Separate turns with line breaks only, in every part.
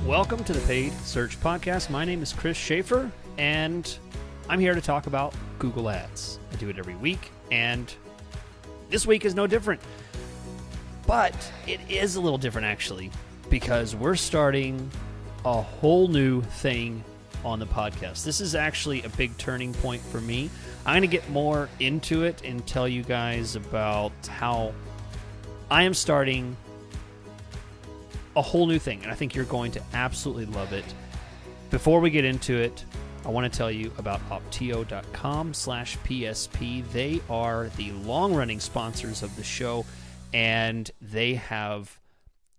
Welcome to the Paid Search Podcast. My name is Chris Schaefer, and I'm here to talk about Google Ads. I do it every week, and this week is no different. But it is a little different, actually, because we're starting a whole new thing on the podcast. This is actually a big turning point for me. I'm going to get more into it and tell you guys about how I am starting a whole new thing, and I think you're going to absolutely love it. Before we get into it, I want to tell you about optio.com/PSP. They are the long-running sponsors of the show, and they have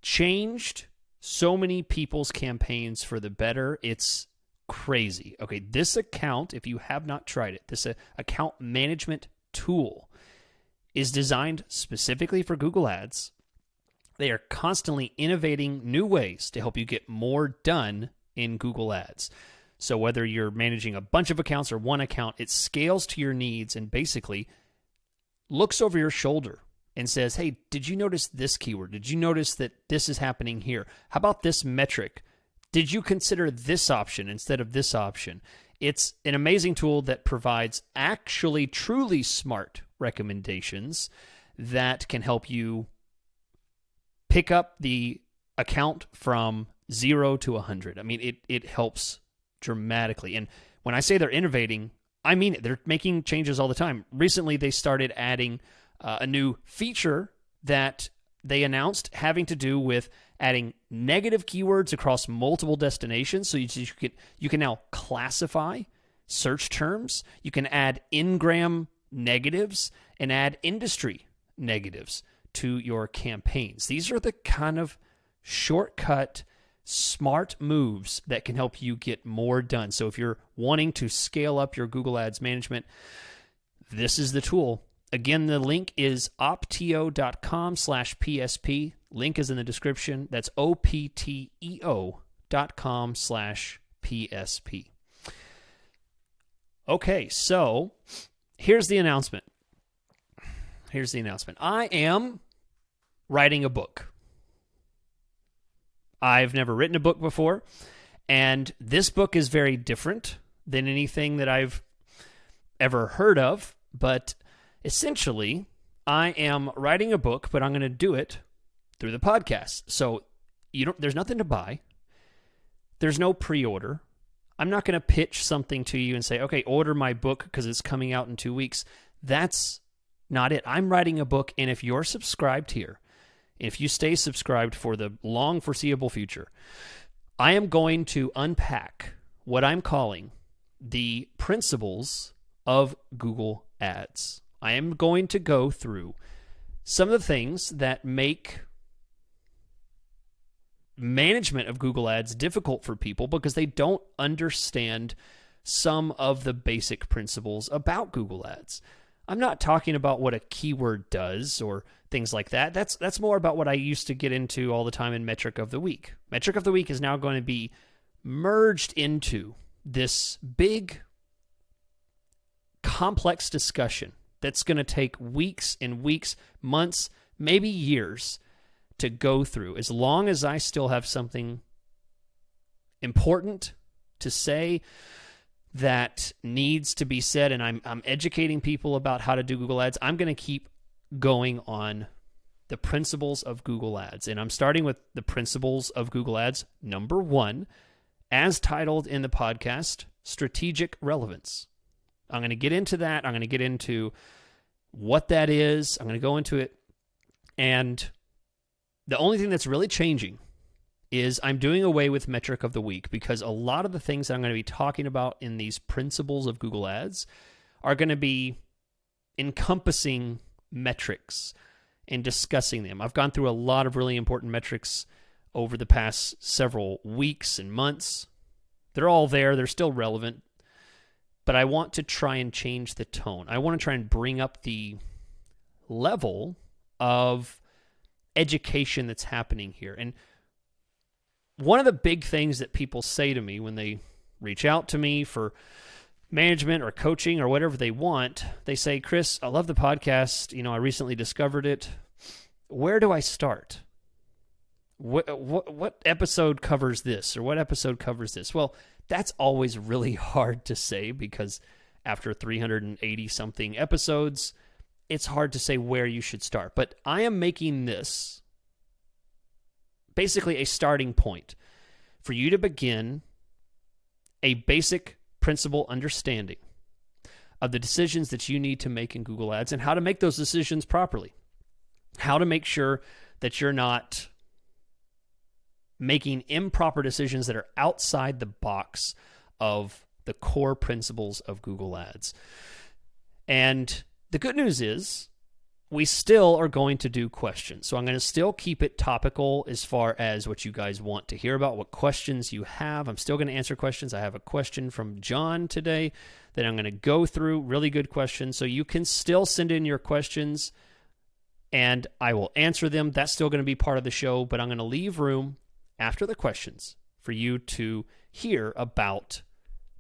changed so many people's campaigns for the better. It's crazy. Okay, this account, if you have not tried it, this account management tool is designed specifically for Google Ads. They are constantly innovating new ways to help you get more done in Google Ads. So whether you're managing a bunch of accounts or one account, it scales to your needs and basically looks over your shoulder and says, hey, did you notice this keyword? Did you notice that this is happening here? How about this metric? Did you consider this option instead of this option? It's an amazing tool that provides actually truly smart recommendations that can help you pick up the account from 0 to 100. I mean, it helps dramatically. And when I say they're innovating, I mean it. They're making changes all the time. Recently, they started adding a new feature that they announced having to do with adding negative keywords across multiple destinations. So you can now classify search terms. You can add in-gram negatives and add industry negatives to your campaigns. These are the kind of shortcut, smart moves that can help you get more done. So if you're wanting to scale up your Google Ads management, this is the tool. Again, the link is optio.com/PSP. Link is in the description. That's opteo.com/PSP. Okay, so here's the announcement. I am writing a book. I've never written a book before, and this book is very different than anything that I've ever heard of, but essentially, I am writing a book, but I'm going to do it through the podcast. So there's nothing to buy. There's no pre-order. I'm not going to pitch something to you and say, okay, order my book because it's coming out in 2 weeks. That's not it. I'm writing a book, and if you're subscribed here, if you stay subscribed for the long foreseeable future, I am going to unpack what I'm calling the principles of Google Ads. I am going to go through some of the things that make management of Google Ads difficult for people because they don't understand some of the basic principles about Google Ads. I'm not talking about what a keyword does or things like that. That's more about what I used to get into all the time in Metric of the Week. Metric of the Week is now going to be merged into this big, complex discussion that's going to take weeks and weeks, months, maybe years to go through. As long as I still have something important to say that needs to be said, and I'm educating people about how to do Google Ads, I'm going to keep going on the principles of Google Ads. And I'm starting with the principles of Google Ads. Number 1, as titled in the podcast, strategic relevance. I'm going to get into that. I'm going to get into what that is. I'm going to go into it. And the only thing that's really changing is I'm doing away with Metric of the Week because a lot of the things that I'm going to be talking about in these principles of Google Ads are going to be encompassing metrics and discussing them. I've gone through a lot of really important metrics over the past several weeks and months. They're all there. They're still relevant. But I want to try and change the tone. I want to try and bring up the level of education that's happening here. And one of the big things that people say to me when they reach out to me for management or coaching or whatever they want, they say, Chris, I love the podcast. I recently discovered it. Where do I start? what episode covers this, or what episode covers this? Well, that's always really hard to say, because after 380 something episodes, it's hard to say where you should start. But I am making this basically a starting point for you to begin a basic principle understanding of the decisions that you need to make in Google Ads and how to make those decisions properly. How to make sure that you're not making improper decisions that are outside the box of the core principles of Google Ads. And the good news is we still are going to do questions. So I'm going to still keep it topical as far as what you guys want to hear about, what questions you have. I'm still going to answer questions. I have a question from John today that I'm going to go through. Really good questions. So you can still send in your questions and I will answer them. That's still going to be part of the show, but I'm going to leave room after the questions for you to hear about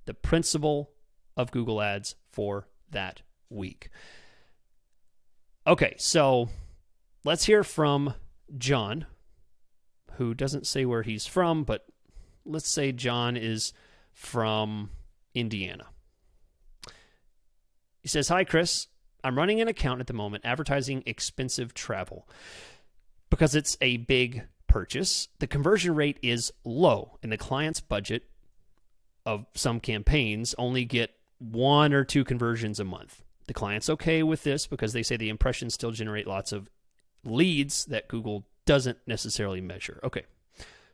the principle of Google Ads for that week. Okay, so let's hear from John, who doesn't say where he's from, but let's say John is from Indiana. He says, "Hi, Chris. I'm running an account at the moment advertising expensive travel. Because it's a big purchase, the conversion rate is low, and the client's budget of some campaigns only get 1 or 2 conversions a month. The client's okay with this because they say the impressions still generate lots of leads that Google doesn't necessarily measure." Okay,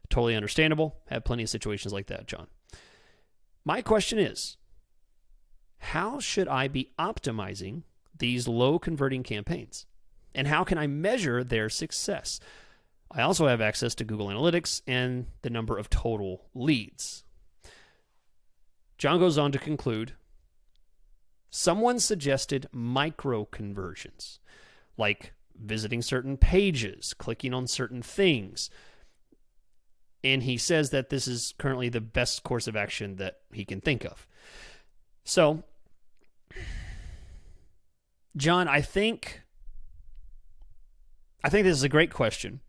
totally understandable. Have plenty of situations like that, John. My question is, how should I be optimizing these low converting campaigns? And how can I measure their success? I also have access to Google Analytics and the number of total leads. John goes on to conclude, someone suggested micro conversions, like visiting certain pages, clicking on certain things. And he says that this is currently the best course of action that he can think of. So, John, I think this is a great question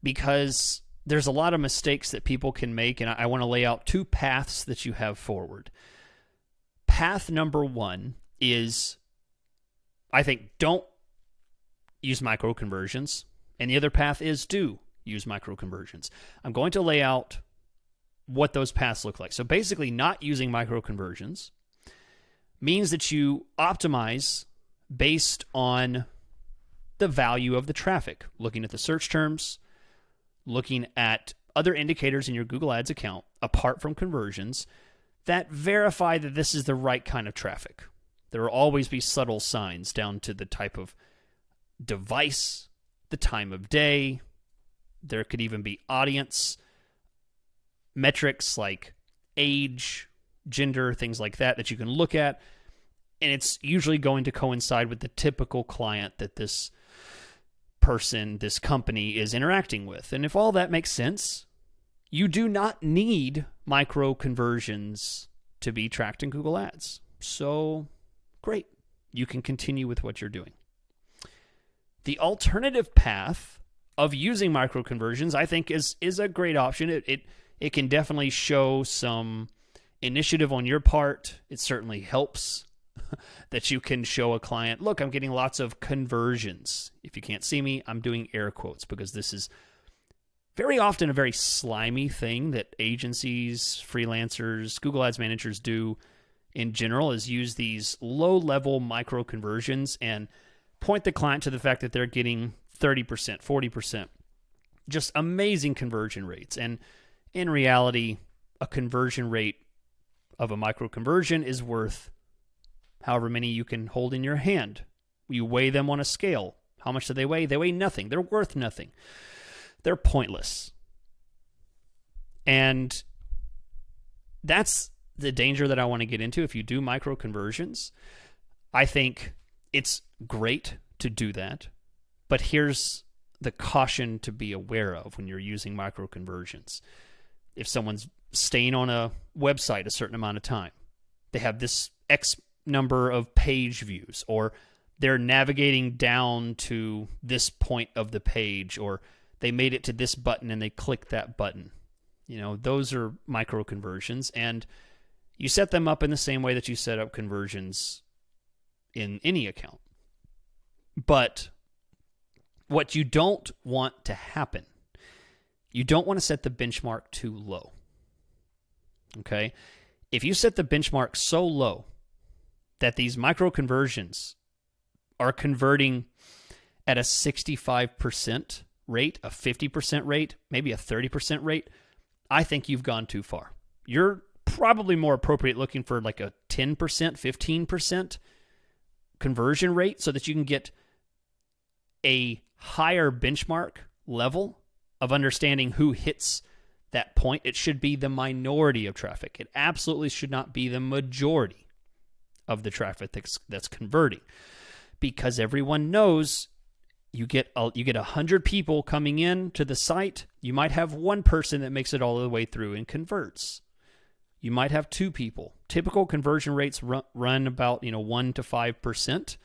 because there's a lot of mistakes that people can make, and I want to lay out 2 paths that you have forward. Path number 1 is, I think, don't use micro conversions. And the other path is do use micro conversions. I'm going to lay out what those paths look like. So basically, not using micro conversions means that you optimize based on the value of the traffic, looking at the search terms, looking at other indicators in your Google Ads account, apart from conversions, that verify that this is the right kind of traffic. There will always be subtle signs down to the type of device, the time of day. There could even be audience metrics like age, gender, things like that you can look at. And it's usually going to coincide with the typical client that this person, this company is interacting with. And if all that makes sense, you do not need micro conversions to be tracked in Google Ads. So, great. You can continue with what you're doing. The alternative path of using micro conversions, I think, is a great option. It can definitely show some initiative on your part. It certainly helps that you can show a client, look, I'm getting lots of conversions. If you can't see me, I'm doing air quotes because this is very often a very slimy thing that agencies, freelancers, Google Ads managers do in general, is use these low-level micro conversions and point the client to the fact that they're getting 30%, 40%. Just amazing conversion rates. And in reality, a conversion rate of a micro conversion is worth however many you can hold in your hand. You weigh them on a scale. How much do they weigh? They weigh nothing. They're worth nothing. They're pointless. And that's the danger that I want to get into if you do micro conversions. I think it's great to do that, but here's the caution to be aware of when you're using micro conversions. If someone's staying on a website a certain amount of time, they have this X number of page views, or they're navigating down to this point of the page, or they made it to this button and they clicked that button. Those are micro conversions, and you set them up in the same way that you set up conversions in any account. But what you don't want to happen, you don't want to set the benchmark too low. Okay? If you set the benchmark so low that these micro conversions are converting at a 65% rate, a 50% rate, maybe a 30% rate, I think you've gone too far. You're probably more appropriate looking for like a 10%, 15% conversion rate so that you can get a higher benchmark level of understanding who hits that point. It should be the minority of traffic. It absolutely should not be the majority of the traffic that's converting, because everyone knows you get 100 people coming in to the site. You might have one person that makes it all the way through and converts. You might have two people. Typical conversion rates run about 1 to 5%,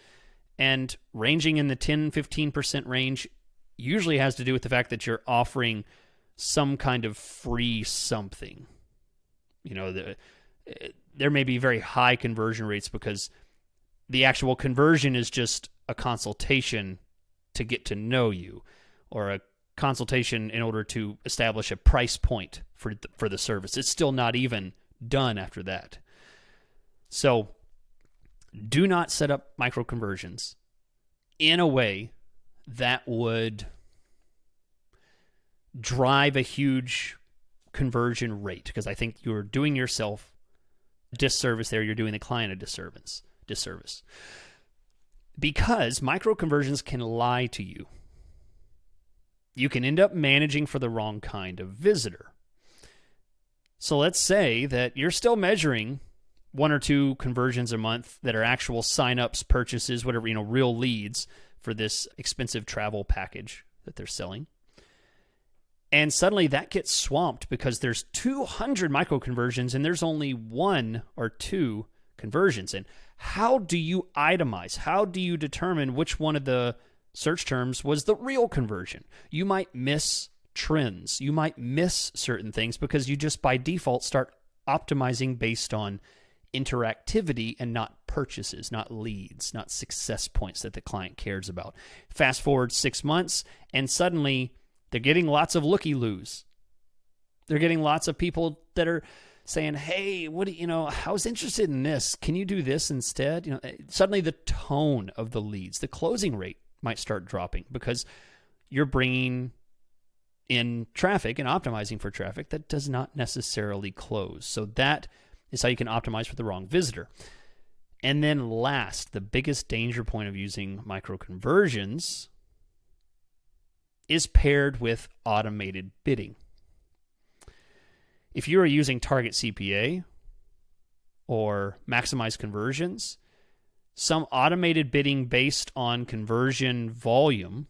and ranging in the 10-15% range usually has to do with the fact that you're offering some kind of free something. There may be very high conversion rates because the actual conversion is just a consultation to get to know you, or a consultation in order to establish a price point for the service. It's still not even done after that. So do not set up micro conversions in a way that would drive a huge conversion rate, because I think you're doing yourself a disservice there. You're doing the client a disservice. Because micro conversions can lie to you. You can end up managing for the wrong kind of visitor. So let's say that you're still measuring 1 or 2 conversions a month that are actual signups, purchases, whatever, real leads for this expensive travel package that they're selling. And suddenly that gets swamped because there's 200 micro conversions and there's only 1 or 2 conversions. And how do you itemize? How do you determine which one of the search terms was the real conversion? You might miss trends. You might miss certain things because you just by default start optimizing based on interactivity and not purchases, not leads, not success points that the client cares about. Fast forward 6 months and suddenly they're getting lots of looky-loos. They're getting lots of people that are saying, hey, I was interested in this. Can you do this instead? Suddenly the tone of the leads, the closing rate might start dropping because you're bringing in traffic and optimizing for traffic that does not necessarily close. So that is how you can optimize for the wrong visitor. And then last, the biggest danger point of using micro conversions is paired with automated bidding. If you are using Target CPA or Maximize Conversions, some automated bidding based on conversion volume,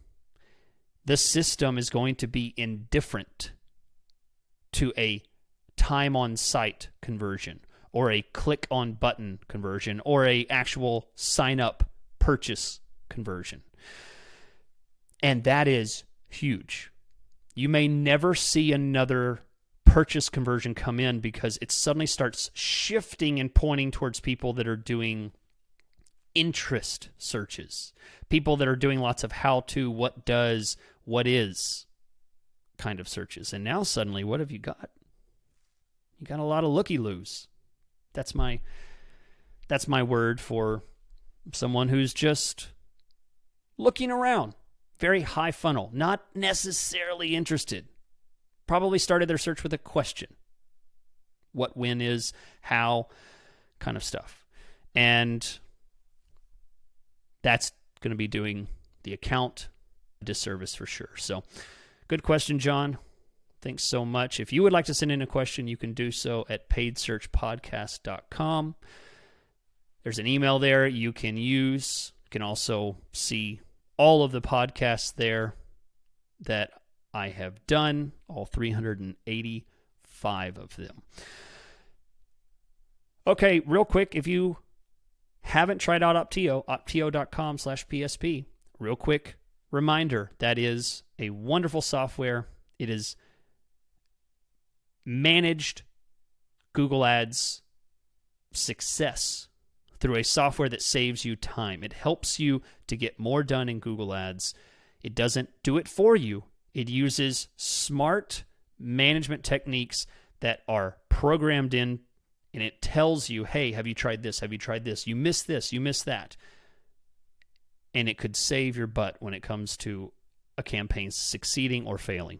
the system is going to be indifferent to a time on site conversion or a click on button conversion or a actual sign up purchase conversion. And that is huge. You may never see another purchase conversion come in because it suddenly starts shifting and pointing towards people that are doing interest searches, people that are doing lots of how to, what does, what is kind of searches. And now suddenly, what have you got? You got a lot of looky-loos. That's my word for someone who's just looking around. Very high funnel, not necessarily interested. Probably started their search with a question. What, when, is, how, kind of stuff. And that's going to be doing the account a disservice for sure. So, good question, John. Thanks so much. If you would like to send in a question, you can do so at paidsearchpodcast.com. There's an email there you can use. You can also see all of the podcasts there that I have done, all 385 of them. Okay, real quick, if you haven't tried out Optio, optio.com/PSP, real quick reminder, that is a wonderful software. It is managed Google Ads success through a software that saves you time. It helps you to get more done in Google Ads. It doesn't do it for you. It uses smart management techniques that are programmed in, and it tells you, hey, have you tried this? Have you tried this? You missed this. You missed that. And it could save your butt when it comes to a campaign succeeding or failing.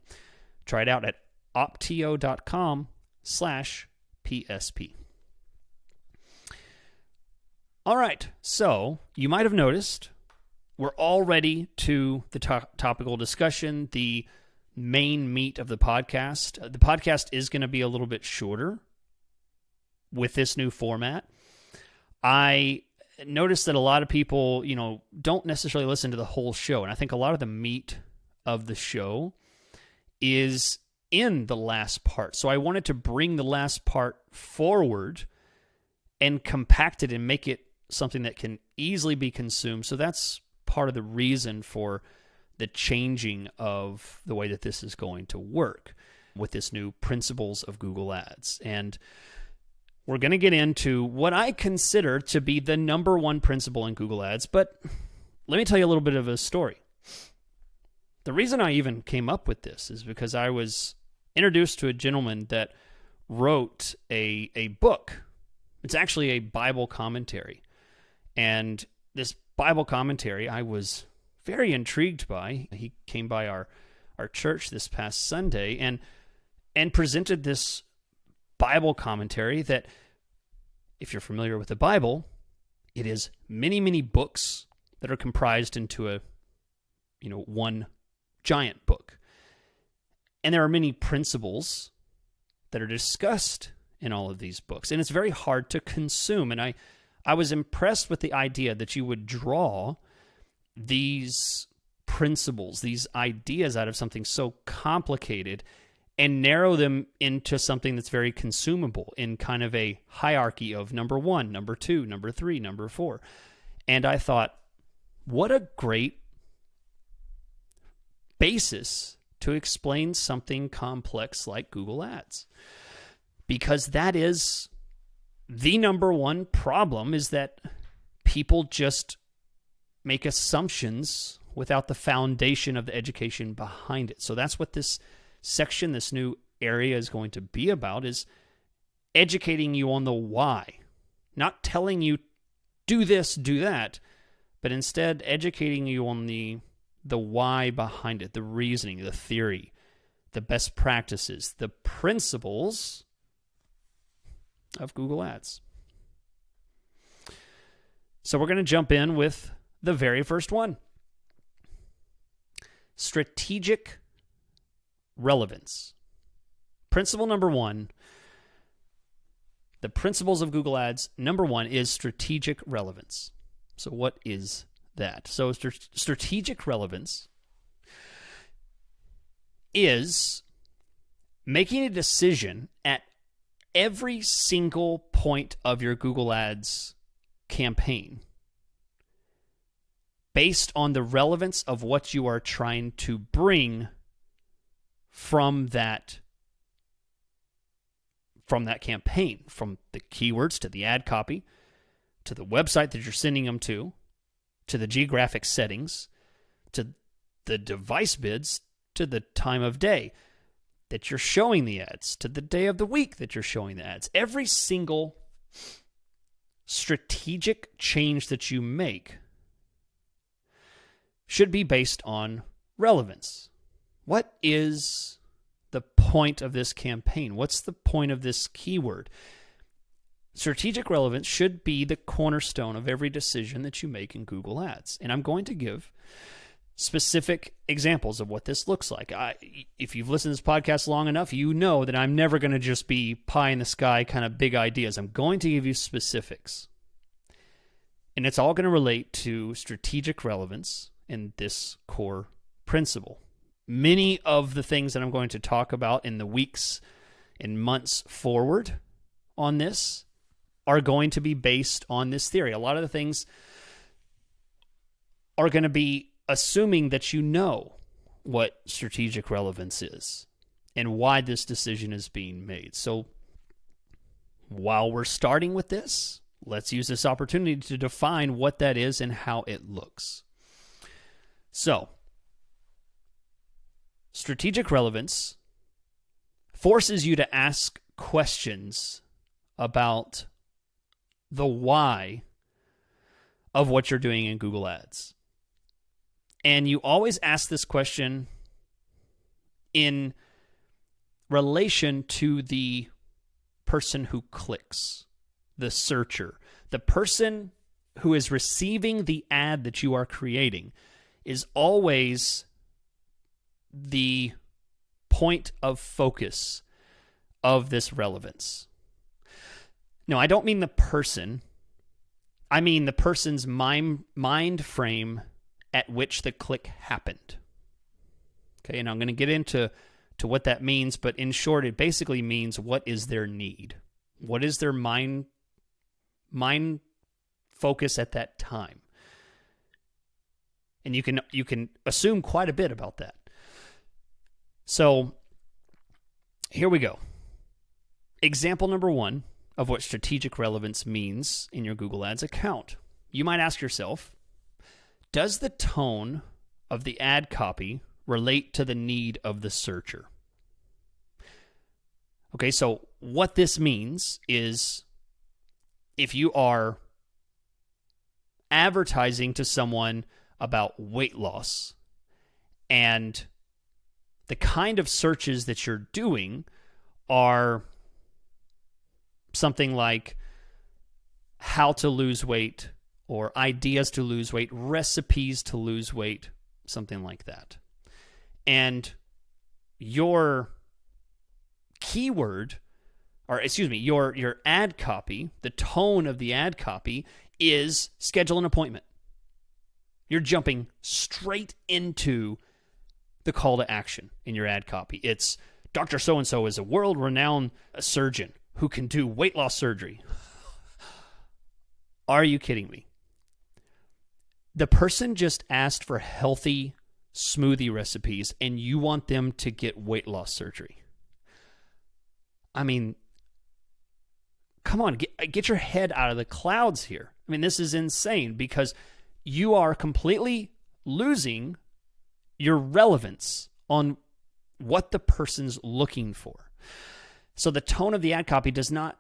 Try it out at optio.com/PSP. All right, so you might have noticed we're already to the topical discussion, the main meat of the podcast. The podcast is going to be a little bit shorter with this new format. I noticed that a lot of people, don't necessarily listen to the whole show, and I think a lot of the meat of the show is in the last part. So I wanted to bring the last part forward and compact it and make it something that can easily be consumed. So that's part of the reason for the changing of the way that this is going to work with this new principles of Google Ads. And we're going to get into what I consider to be the number one principle in Google Ads, but let me tell you a little bit of a story. The reason I even came up with this is because I was introduced to a gentleman that wrote a book. It's actually a Bible commentary. And this Bible commentary I was very intrigued by. He came by our church this past Sunday and presented this Bible commentary that, if you're familiar with the Bible, it is many, many books that are comprised into a, one giant book. And there are many principles that are discussed in all of these books. And it's very hard to consume. And I was impressed with the idea that you would draw these principles, these ideas out of something so complicated and narrow them into something that's very consumable in kind of a hierarchy of number 1, number 2, number 3, number 4. And I thought, what a great basis to explain something complex like Google Ads. Because that is the number one problem, is that people just make assumptions without the foundation of the education behind it. So that's what this section, this new area is going to be about, is educating you on the why. Not telling you, do this, do that, but instead educating you on the why behind it, the reasoning, the theory, the best practices, the principles of Google Ads. So we're going to jump in with the very first one. Strategic relevance. Principle number 1, the principles of Google Ads, number 1 is strategic relevance. So what is that? So strategic relevance is making a decision at every single point of your Google Ads campaign based on the relevance of what you are trying to bring from that campaign, from the keywords to the ad copy, to the website that you're sending them to the geographic settings, to the device bids, to the time of day that you're showing the ads, to the day of the week that you're showing the ads. Every single strategic change that you make should be based on relevance. What is the point of this campaign? What's the point of this keyword? Strategic relevance should be the cornerstone of every decision that you make in Google Ads. And I'm going to give specific examples of what this looks like. If you've listened to this podcast long enough, you know that I'm never going to just be pie in the sky kind of big ideas. I'm going to give you specifics. And it's all going to relate to strategic relevance in this core principle. Many of the things that I'm going to talk about in the weeks and months forward on this are going to be based on this theory. A lot of the things are going to be assuming that you know what strategic relevance is and why this decision is being made. So while we're starting with this, let's use this opportunity to define what that is and how it looks. So, strategic relevance forces you to ask questions about the why of what you're doing in Google Ads. And you always ask this question in relation to the person who clicks, the searcher. The person who is receiving the ad that you are creating is always the point of focus of this relevance. No, I don't mean the person. I mean the person's mind frame at which the click happened. Okay, and I'm going to get into what that means, but in short, it basically means what is their need? What is their mind focus at that time? And you can assume quite a bit about that. So here we go. Example number 1 of what strategic relevance means in your Google Ads account. You might ask yourself, does the tone of the ad copy relate to the need of the searcher? Okay, so what this means is if you are advertising to someone about weight loss and the kind of searches that you're doing are something like how to lose weight or ideas to lose weight, recipes to lose weight, something like that. And your keyword, or excuse me, your ad copy, the tone of the ad copy is schedule an appointment. You're jumping straight into the call to action in your ad copy. It's Dr. So-and-so is a world-renowned surgeon who can do weight loss surgery. Are you kidding me? The person just asked for healthy smoothie recipes and you want them to get weight loss surgery. I mean, come on, get your head out of the clouds here. I mean, this is insane because you are completely losing your relevance on what the person's looking for. So the tone of the ad copy does not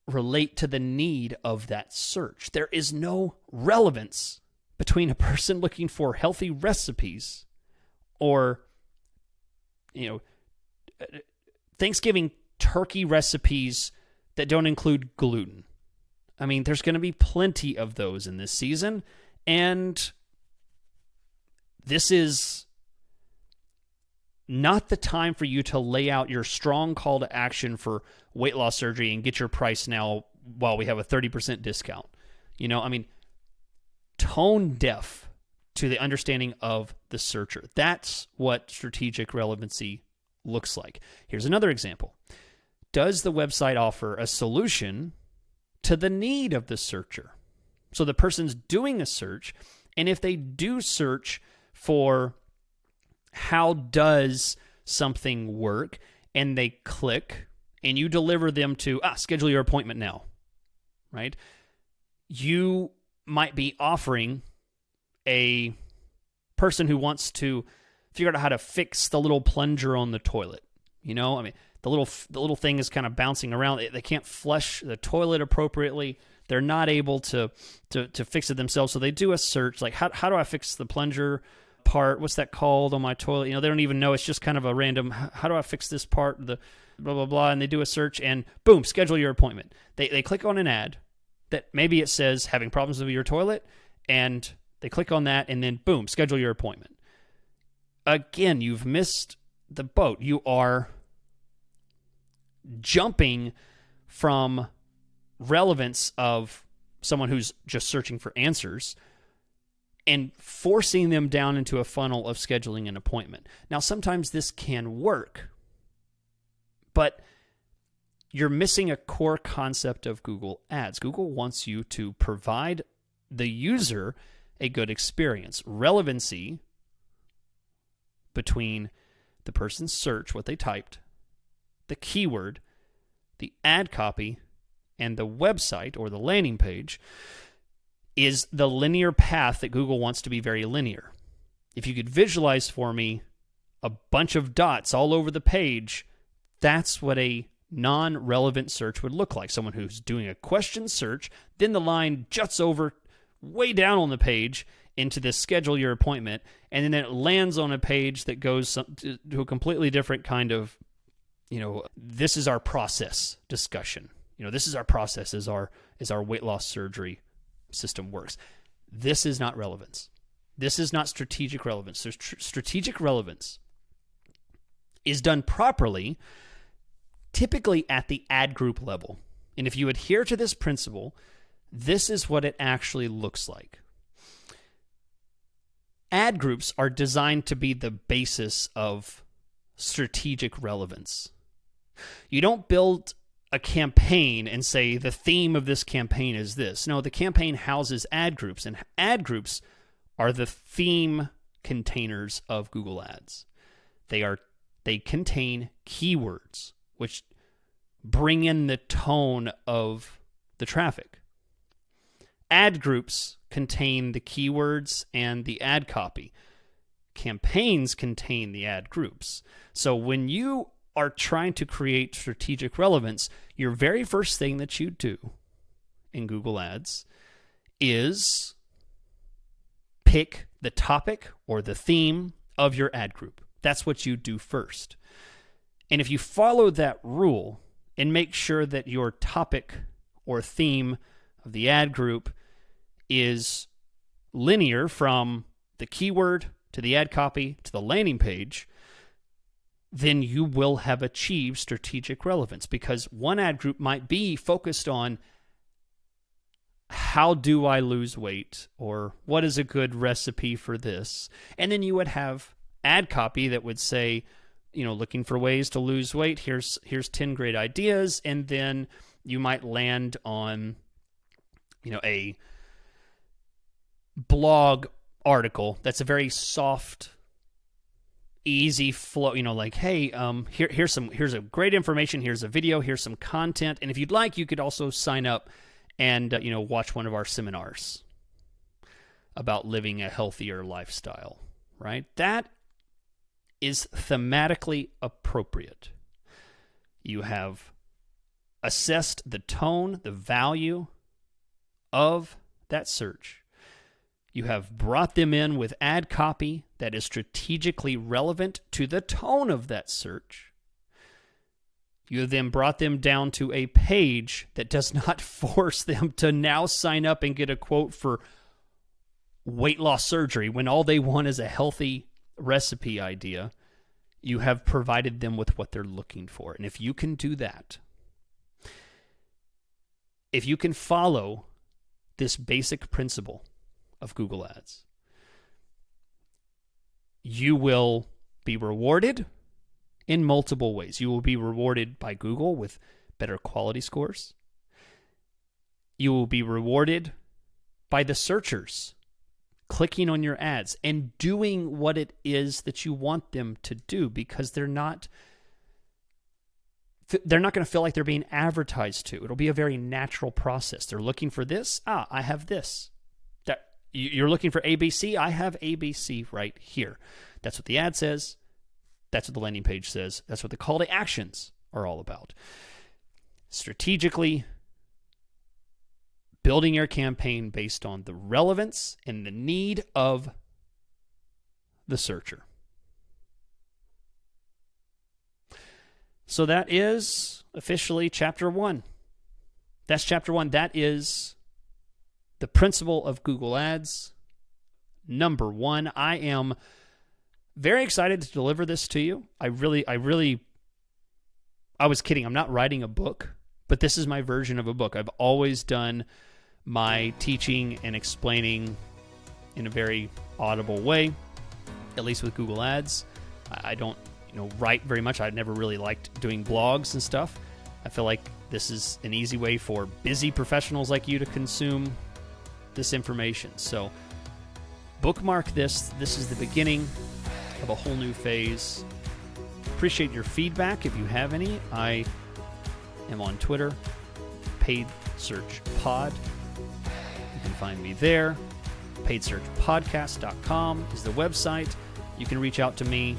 relate to the need of that search. There is no relevance between a person looking for healthy recipes or, Thanksgiving turkey recipes that don't include gluten. I mean, there's going to be plenty of those in this season, and this is not the time for you to lay out your strong call to action for weight loss surgery and get your price now while we have a 30% discount. Tone deaf to the understanding of the searcher. That's what strategic relevancy looks like. Here's another example. Does the website offer a solution to the need of the searcher? So the person's doing a search, and if they do search for how does something work, and they click, and you deliver them to, schedule your appointment now, right? You might be offering a person who wants to figure out how to fix the little plunger on the toilet. The little thing is kind of bouncing around. They can't flush the toilet appropriately. They're not able to fix it themselves. So they do a search like, how do I fix the plunger part? What's that called on my toilet? They don't even know. It's just kind of a random, how do I fix this part? The blah, blah, blah. And they do a search and boom, schedule your appointment. They click on an ad that maybe it says having problems with your toilet, and they click on that and then boom, schedule your appointment. Again, you've missed the boat. You are jumping from relevance of someone who's just searching for answers and forcing them down into a funnel of scheduling an appointment. Now, sometimes this can work, but you're missing a core concept of Google Ads. Google wants you to provide the user a good experience. Relevancy between the person's search, what they typed, the keyword, the ad copy, and the website or the landing page is the linear path that Google wants to be very linear. If you could visualize for me a bunch of dots all over the page, that's what a non-relevant search would look like. Someone who's doing a question search, then the line juts over way down on the page into this schedule your appointment, and then it lands on a page that goes to a completely different kind of, this is our process discussion. This is our process as our weight loss surgery system works. This is not relevance. This is not strategic relevance. So strategic relevance is done properly, typically at the ad group level. And if you adhere to this principle, this is what it actually looks like. Ad groups are designed to be the basis of strategic relevance. You don't build a campaign and say the theme of this campaign is this. No, the campaign houses ad groups, and ad groups are the theme containers of Google Ads. They contain keywords which bring in the tone of the traffic. Ad groups contain the keywords and the ad copy. Campaigns contain the ad groups. So when you are trying to create strategic relevance, your very first thing that you do in Google Ads is pick the topic or the theme of your ad group. That's what you do first. And if you follow that rule and make sure that your topic or theme of the ad group is linear from the keyword to the ad copy to the landing page, then you will have achieved strategic relevance, because one ad group might be focused on how do I lose weight, or what is a good recipe for this? And then you would have ad copy that would say, looking for ways to lose weight, here's 10 great ideas. And then you might land on, a blog article that's a very soft, easy flow, hey, here's a great information, here's a video, here's some content, and if you'd like, you could also sign up and watch one of our seminars about living a healthier lifestyle, right? That is thematically appropriate. You have assessed the tone, the value of that search. You have brought them in with ad copy that is strategically relevant to the tone of that search. You then brought them down to a page that does not force them to now sign up and get a quote for weight loss surgery when all they want is a healthy recipe idea. You have provided them with what they're looking for. And if you can do that, if you can follow this basic principle of Google Ads, you will be rewarded in multiple ways. You will be rewarded by Google with better quality scores. You will be rewarded by the searchers clicking on your ads and doing what it is that you want them to do, because they're not going to feel like they're being advertised to. It'll be a very natural process. They're looking for this. I have this. You're looking for ABC. I have ABC right here. That's what the ad says. That's what the landing page says. That's what the call to actions are all about. Strategically building your campaign based on the relevance and the need of the searcher. So that is officially chapter 1. That's chapter 1. That is the principle of Google Ads. Number 1. I am very excited to deliver this to you. I was kidding. I'm not writing a book, but this is my version of a book. I've always done my teaching and explaining in a very audible way, at least with Google Ads. I don't, write very much. I never really liked doing blogs and stuff. I feel like this is an easy way for busy professionals like you to consume this information. So bookmark this. This is the beginning. of a whole new phase. Appreciate your feedback if you have any. I am on Twitter, paid search pod. You can find me there. paidsearchpodcast.com is the website. You can reach out to me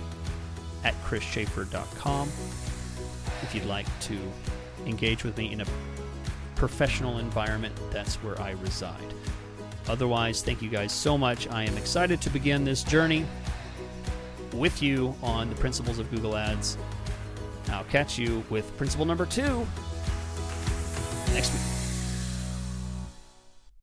at chrisschaefer.com if you'd like to engage with me in a professional environment. That's where I reside. Otherwise, thank you guys so much. I am excited to begin this journey with you on the principles of Google Ads. I'll catch you with principle number 2 next week.